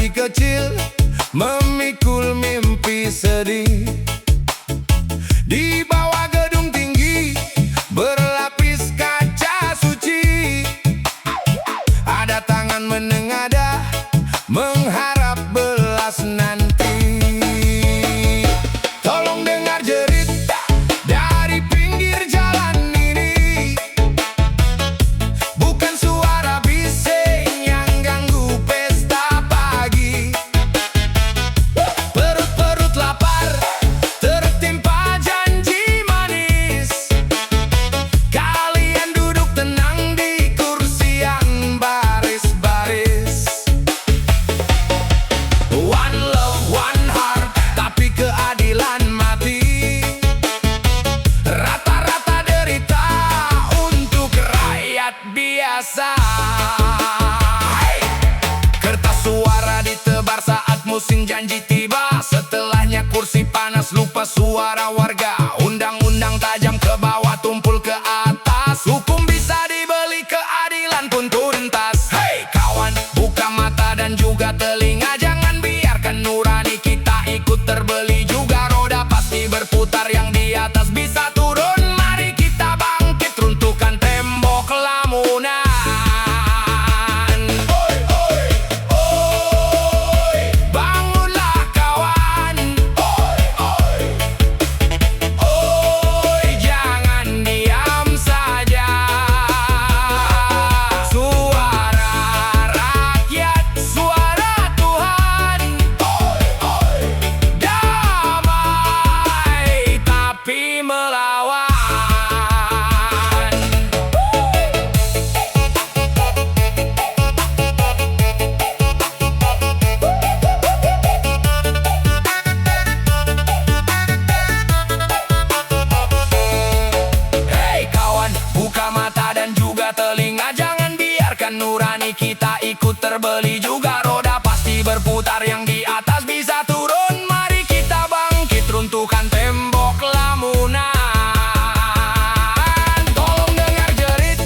hati kecil memikul mimpi sedih. Di bawah gedung tinggi berlapis kaca suci, ada tangan menengadah mengharap belas nanti. Tolong dengar jerit dari pinggir jalan ini, bukan suara bising yang ganggu pesta pagi. Perut-perut lapar tertimpa janji manis, kalian duduk tenang di kursi yang baris-baris. One love, one heart, tapi keadilan mati. Rata-rata derita untuk rakyat biasa. Hey! Kertas suara ditebar saat musim janji tiba. Setelahnya kursi panas lupa suara warga. Undang-undang tajam ke bawah tumpul ke atas. Hukum bisa dibeli, keadilan pun tuntas. Hei kawan, buka mata dan juga telinga. Jangan biarkan nurani kita ikut terbeli juga. Roda pasti berputar, yang di atas bisa turun. Mari kita bangkit, runtuhkan tembok lamunan. Oi, oi, oi, bangunlah kawan. Oi, oi, oi, jangan diam saja. Suara rakyat, suara Tuhan. Oi, oi, damai tapi melawan. Hei kawan, buka mata dan juga telinga. Jangan biarkan nurani kita ikut terbeli juga. Roda pasti berputar, yang di atas bisa turun. Mari kita bangkit, runtuhkan tembok lamunan. Tolong dengar jerit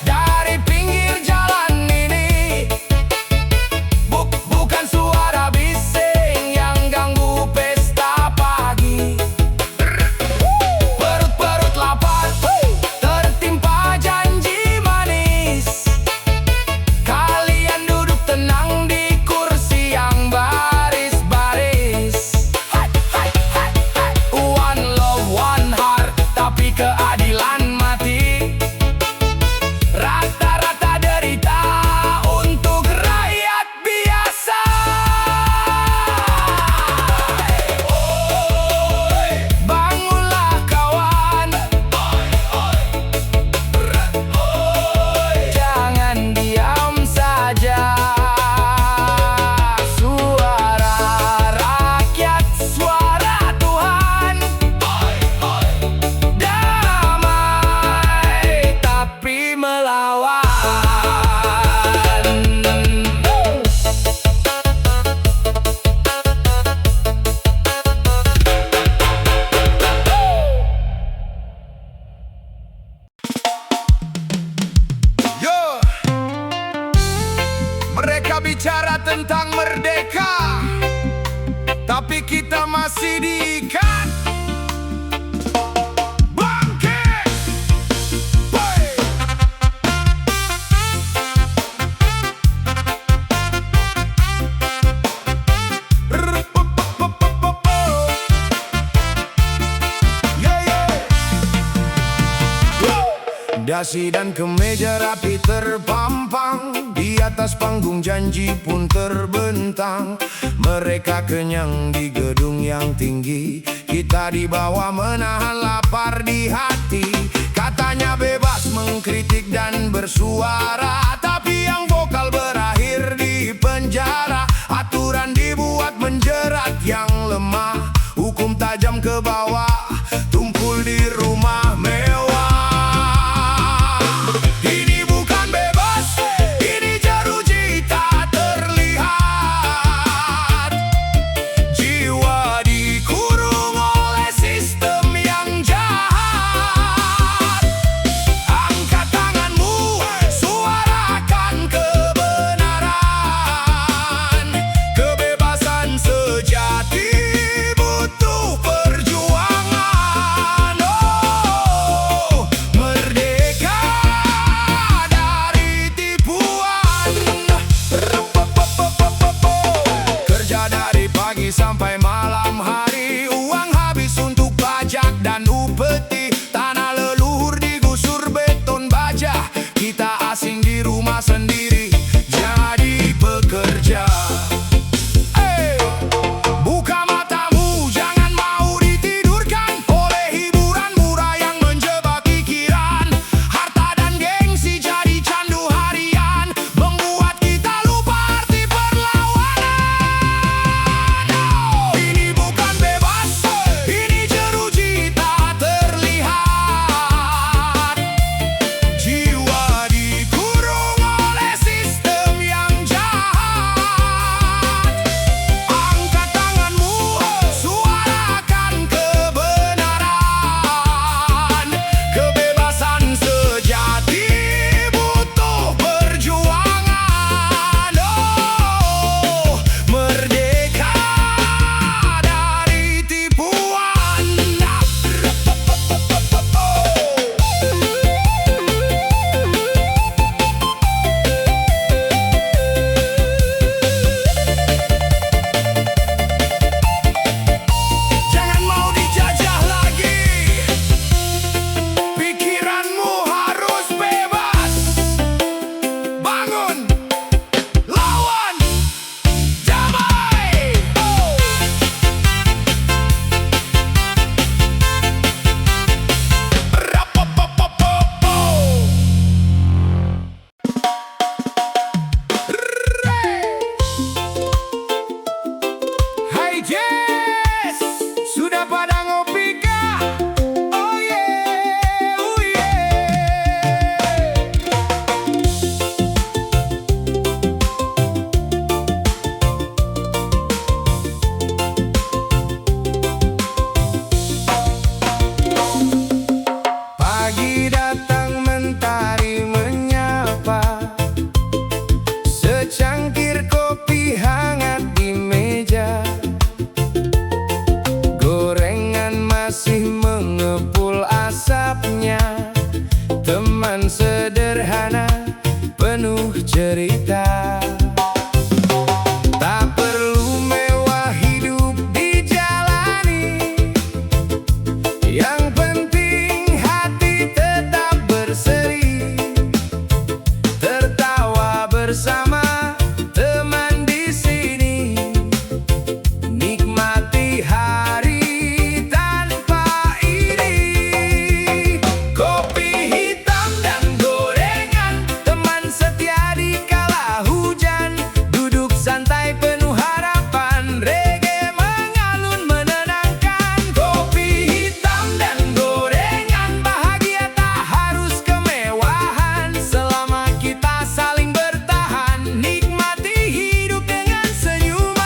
dari pinggir jalan ini, bukan suara bising yang ganggu pesta pagi. Perut-perut lapar tertimpa janji manis, kalian duduk tenang di kursi yang baris-baris. One love, one heart, tapi keadilan mati. Rata-rata derita untuk rakyat biasa. Oi, bangunlah kawan. Oi, jangan diam saja. Suara rakyat, suara Tuhan. Damai tapi melawan. Yo, mereka bicara tentang merdeka, tapi kita masih diikat. Bangkit! Boy! Yeah, yeah. Dasi dan kemeja rapi terpampang, di atas panggung janji pun terbentang. Mereka kenyang di gedung yang tinggi, kita di bawah menahan lapar di hati. Katanya bebas mengkritik dan bersuara, tapi yang vokal berakhir di penjara. Aturan dibuat menjerat yang lemah, hukum tajam ke bawah, tumpul di rumah mewah. Ini bukan bebas, ini jeruji tak terlihat. Jiwa dikurung oleh sistem yang jahat. Angkat tanganmu, suara sendiri jadi pekerja. Buka matamu, jangan mau ditidurkan oleh hiburan murah yang menjebak pikiran. Harta dan gengsi jadi candu harian, membuat kita lupa arti perlawanan. Ini bukan bebas, ini jeruji tak terlihat. Jiwa dikurung oleh sistem yang jahat. Angkat tanganmu, suarakan kebenaran. Kebebasan sejati butuh perjuangan. Oh, merdeka dari tipuan. Jangan mau dijajah lagi. Pikiranmu harus bebas. Bangun, lawan, damai. Hai Jess, sudah pada ngopi kah? Oh yeah, oh yeah. Pagi datang mentari menyapa, secangkir kopi hangat di meja. Gorengan masih mengepul asapnya. Teman sederhana penuh cerita. Tak perlu mewah hidup dijalani, yang penting hati tetap berseri. Tertawa bersama teman di sini, nikmati hari tanpa ini. Kopi hitam dan gorengan, teman setia di kala hujan. Duduk santai penuh harapan, reggae mengalun menenangkan. Kopi hitam dan gorengan, bahagia tak harus kemewahan. Selama kita saling bertahan, nikmati hidup dengan senyuman.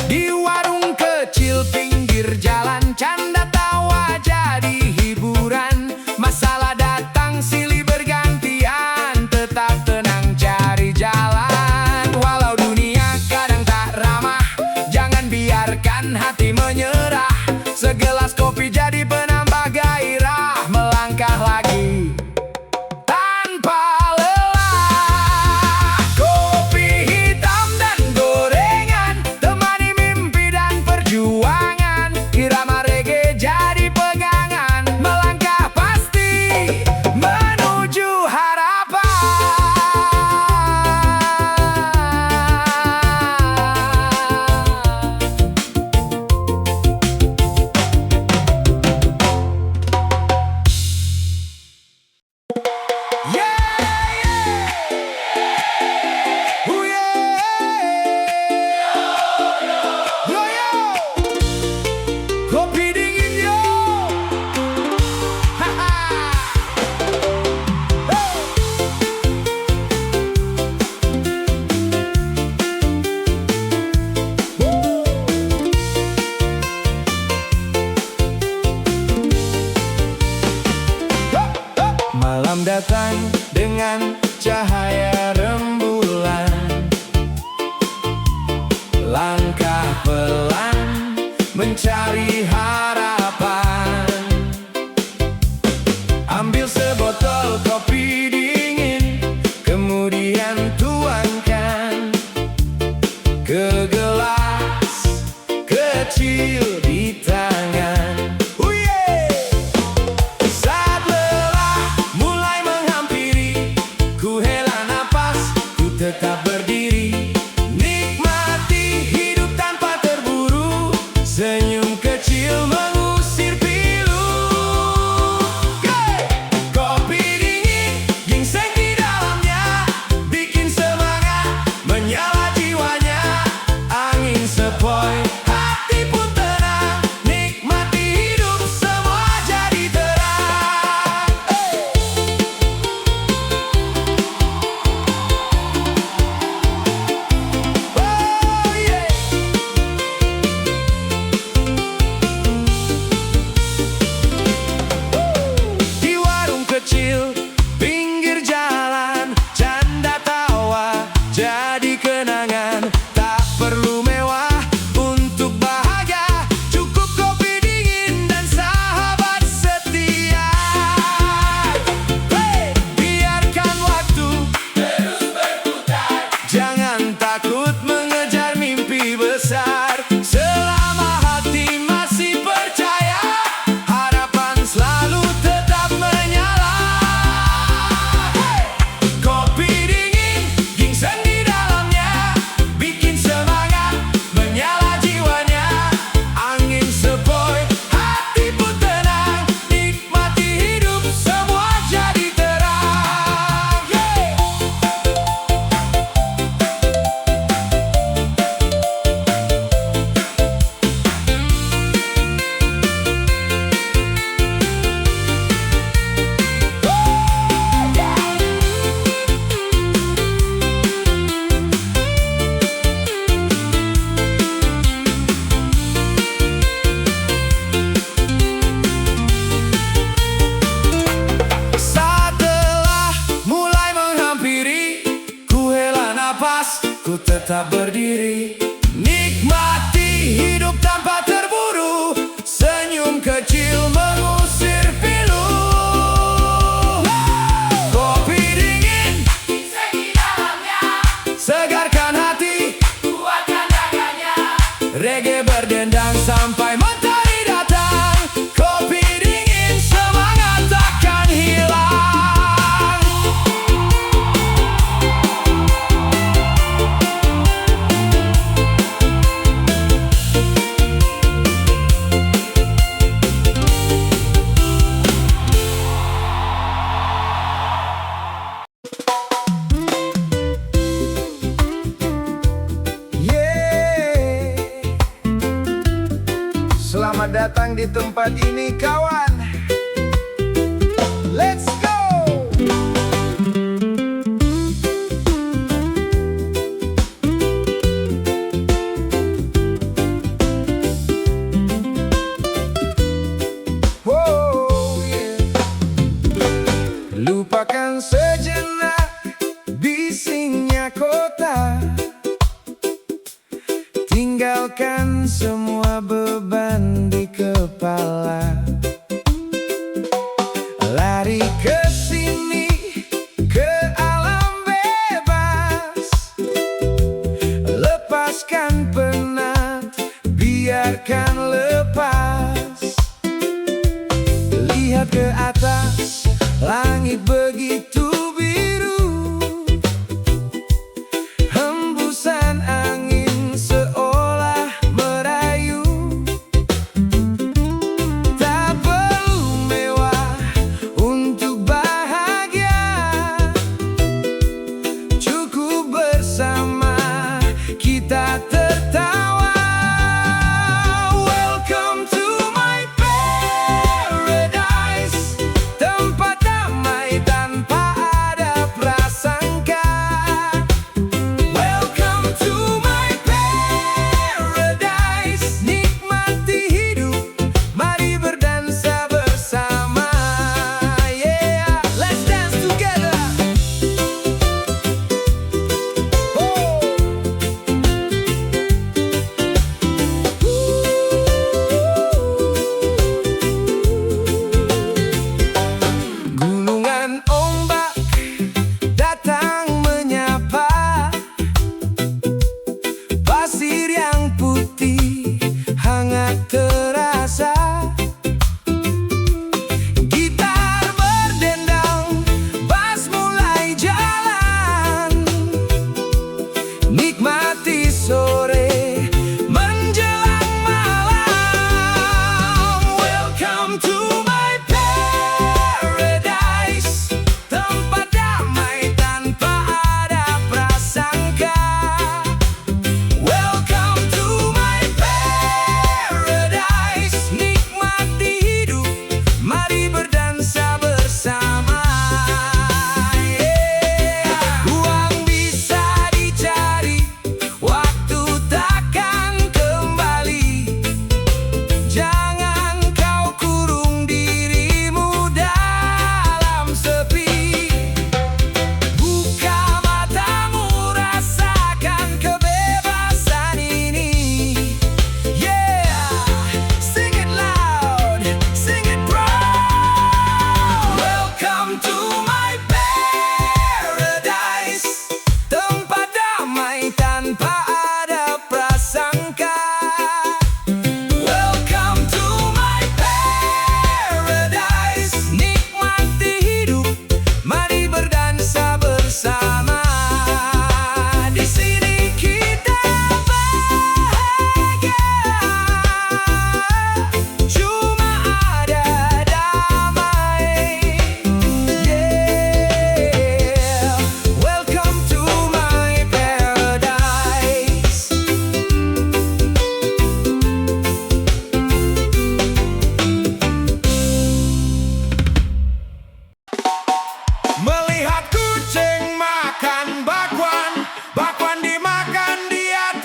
Di warung kecil pinggir jalan, canda tawa jadi hiburan. Masalah datang silih bergantian, tetap tenang cari jalan. Walau dunia kadang tak ramah, jangan biarkan hati menyerah. Segelas kopi jadi penambah gairah, melangkah lagi tanpa lelah. Kopi hitam dan gorengan, temani mimpi dan perjuangan. Irama reggae jadi pegangan, melangkah pasti menuju harapan. Kopi dingin yo. Malam datang dengan cahaya rembulan. Langkah pelan mencari harapan. Ambil sebotol kopi dingin, kemudian tuangkan tetap berdiri. Nikmati hidup tanpa terburu, senyum kecil mengusir pilu. Kopi dingin, ginseng di dalamnya, bikin semangat, menyala jiwanya. Angin sepoi, hati pun tenang, nikmati hidup, semua jadi terang. Oh yeah. Di warung kecil, pinggir jalan, canda tawa jadi kenangan. Tak perlu mewah untuk bahagia, cukup kopi dingin dan sahabat setia. Hey! Biarkan waktu terus berputar, jangan takut mengejar mimpi besar. Selama hati masih percaya, harapan selalu tetap menyala. Hey! Kopi dingin, ginseng di dalamnya, bikin semangat, menyala jiwanya. Angin sepoi, hati pun tenang, nikmati hidup, semua jadi terang. Yeah! Setelah mulai menghampiri, ku hela napas, ku tetap berdiri. Nikmati hidup tanpa terburu, senyum kecil mengusir pilu. Kopi dingin, ginseng di dalamnya, segarkan hati, kuatkan raganya. Reggae berdendang sampai matahari datang. Kopi dingin, semangat takkan hilang. Yeah. Selamat datang di tempat ini kawan. Let's go. Oh yeah. Lupakan sejenak bisingnya kota, tinggalkan semua beban di kepala. Lari ke sini, ke alam bebas. Lepaskan penat, biarkan lepas. Lihat ke atas, langit begitu biru. Hembusan angin seolah merayu. Tak perlu mewah untuk bahagia, cukup bersama kita tertawa.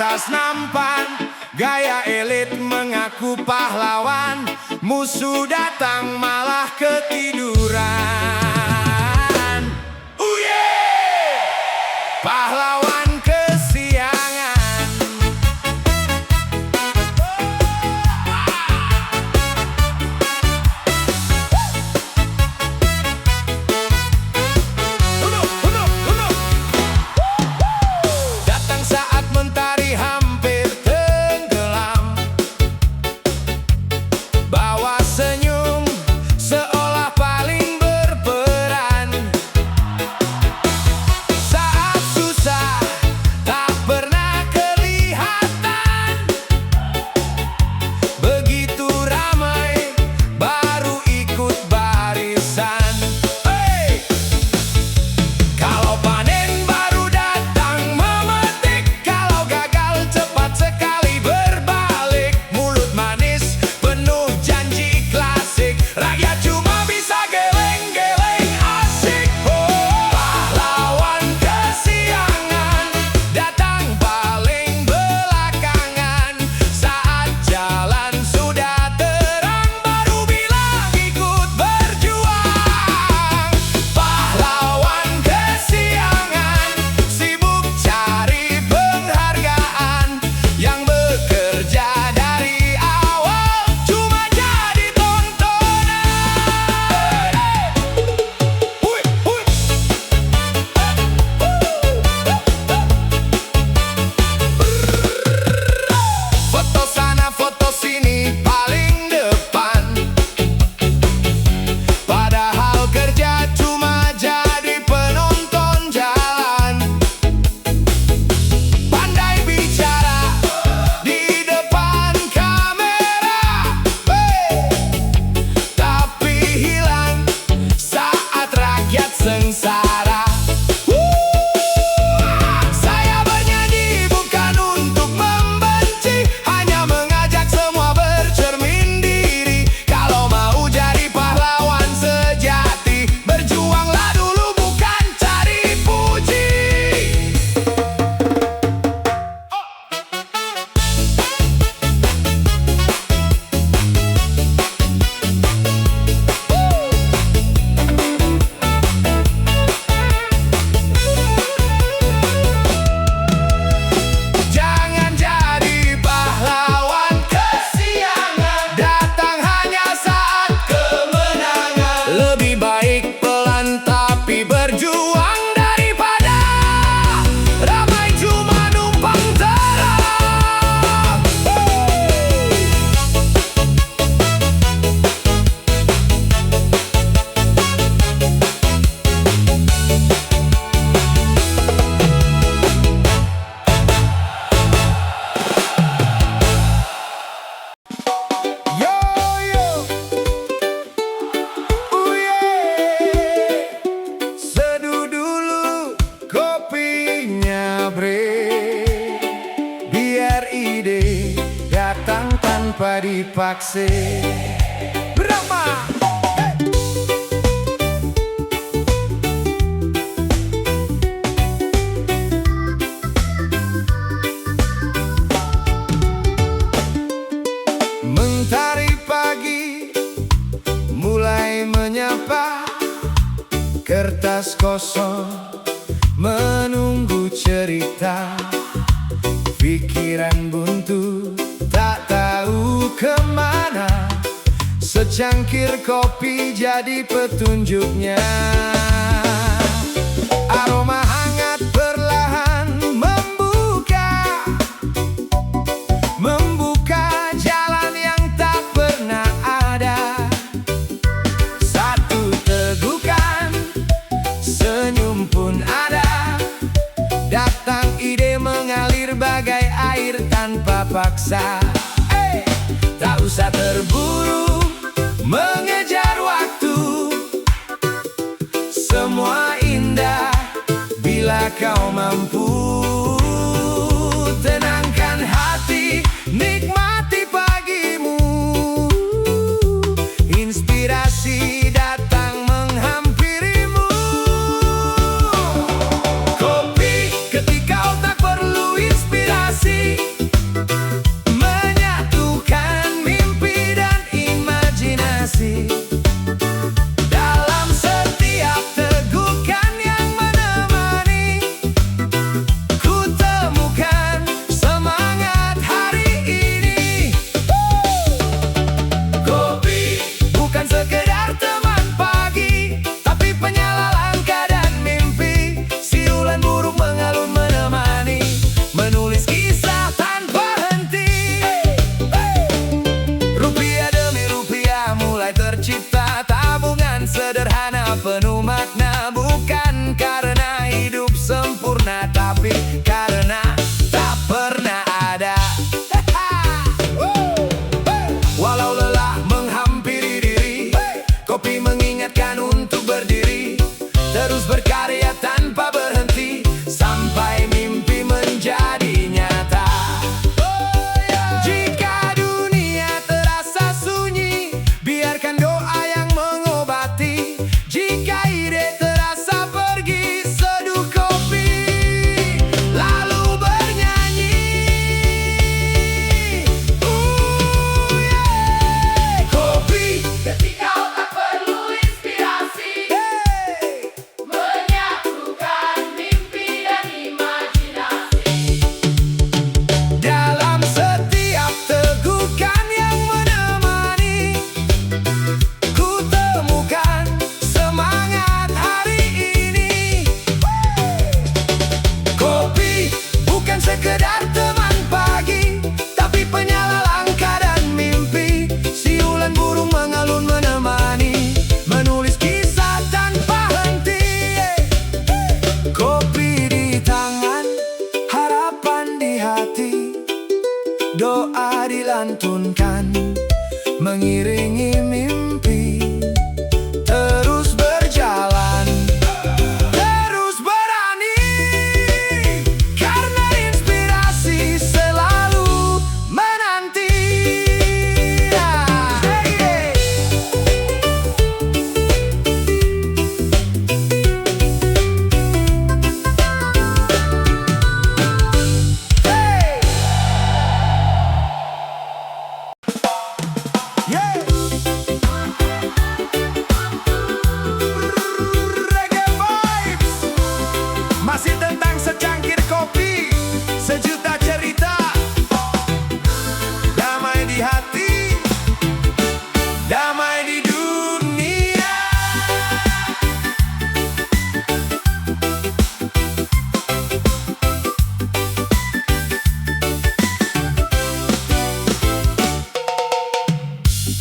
tas nampan, gaya elit mengaku pahlawan. Musuh datang malah ketiduran. Pahlawan kesiangan. Datang saat mentari hampir tenggelam, bawa senyum seolah paling berperan. Saat susah tak pernah kelihatan, begitu ramai baru ikut barisan. Kalau panen baru datang memetik, kalau gagal cepat sekali berbalik. Mulut manis penuh janji klasik, rakyat cuma bisa geleng-geleng asik. Pahlawan kesiangan datang paling belakangan. Saat jalan sudah terang baru bilang ikut berjuang. Pahlawan kesiangan sibuk cari penghargaan, yang bekerja dari awal cuma jadi tontonan. Foto sana foto sini paling depan, padahal kerja cuma jadi penonton jalan. Pandai bicara di depan kamera, tapi hilang saat rakyat sengsara. Saya bernyanyi bukan untuk membenci, hanya mengajak semua bercermin diri. Kalau mau jadi pahlawan sejati, berjuanglah dulu bukan cari puji. Jangan jadi pahlawan kesiangan, datang hanya saat kemenangan. Lebih baik pelan tapi berjuang daripada ramai cuma numpang terang. Yo yo, seduh dulu kopinya bre, biar ide datang tanpa dipaksa. Brahma. Mentari pagi mulai menyapa, kertas kosong menunggu cerita. Pikiran buntu tak tahu kemana, secangkir kopi jadi petunjuknya. Aroma hangat perlahan membuka jalan yang tak pernah ada. Satu tegukan, senyum pun ada. Datang ide mengalir bagai air tanpa paksa. Tak usah terburu mengejar waktu, semua indah bila kau mampu. Tenangkan hati, nikmati pagimu. Inspirasi datang menghampirimu. Kopi ketika otak perlu inspirasi, sekedar teman pagi, tapi penyala langkah dan mimpi. Siulan burung mengalun menemani, menulis kisah tanpa henti. Kopi di tangan, harapan di hati, doa dilantunkan, mengiringi mimpi. Terus berjalan, terus berani, karena inspirasi selalu menanti. Reggae vibes, masih tentang secangkir kopi, sejuta cerita, damai di hati, damai di dunia.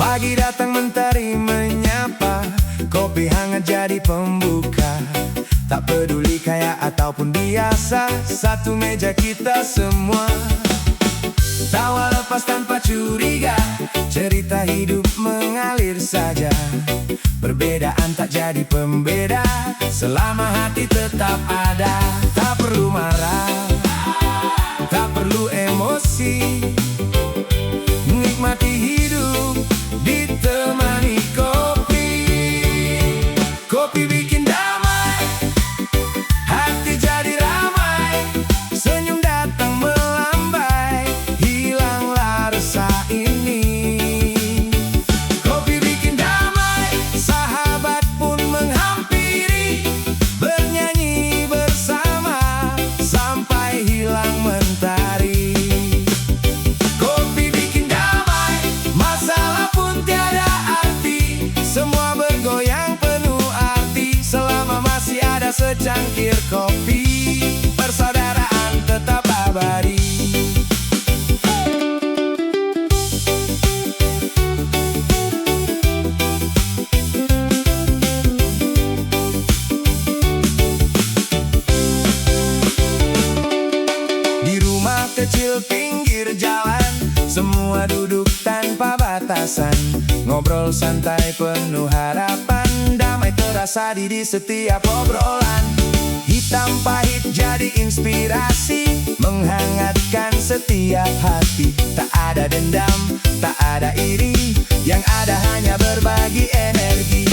Pagi datang mentari menyapa, kopi hangat jadi pembuka. Tak peduli kaya ataupun biasa, satu meja kita semua. Tawa lepas tanpa curiga, cerita hidup mengalir saja. Perbedaan tak jadi pembeda, selama hati tetap ada. Tak perlu marah, tak perlu emosi, nikmati hidup ditemani kopi. Kopi bikin damai, hati jadi ramai, senyum datang melambai, hilanglah resah ini. Kopi bikin damai, sahabat pun menghampiri, bernyanyi bersama sampai hilang mentari. Kopi bikin damai, masalah pun tiada arti, semua bergoyang penuh arti. Selama masih ada secangkir kopi, persaudaraan tetap abadi. Di rumah kecil pinggir jalan, semua duduk tanpa batasan, ngobrol santai penuh harapan, damai terasa di setiap obrolan. Hitam pahit jadi inspirasi, menghangatkan setiap hati. Tak ada dendam, tak ada iri, yang ada hanya berbagi energi.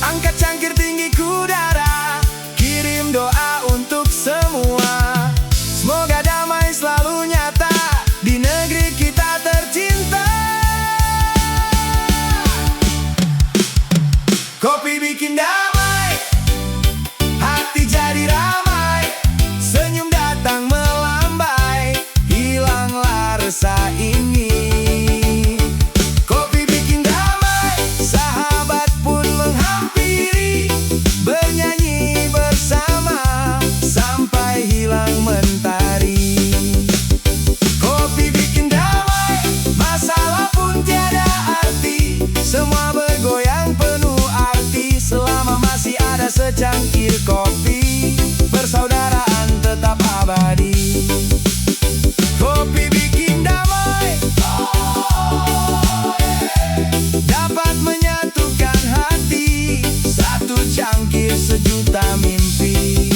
Angkat cangkir tinggi ke udara, kirim doa untuk semua. Semoga damai selalu nyata di negeri kita tercinta. Kopi bikin damai, hati jadi ramai, senyum datang melambai, hilanglah resah ini. Kopi bikin damai, sahabat pun menghampiri, bernyanyi bersama sampai hilang mentari. Kopi bikin damai, masalah pun tiada arti, semua bergoyang penuh arti. Selama masih ada secangkir kopi, persaudaraan tetap abadi. Kopi bikin damai, dapat menyatukan hati, satu cangkir sejuta mimpi.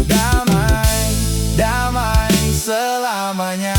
Damai, damai selamanya.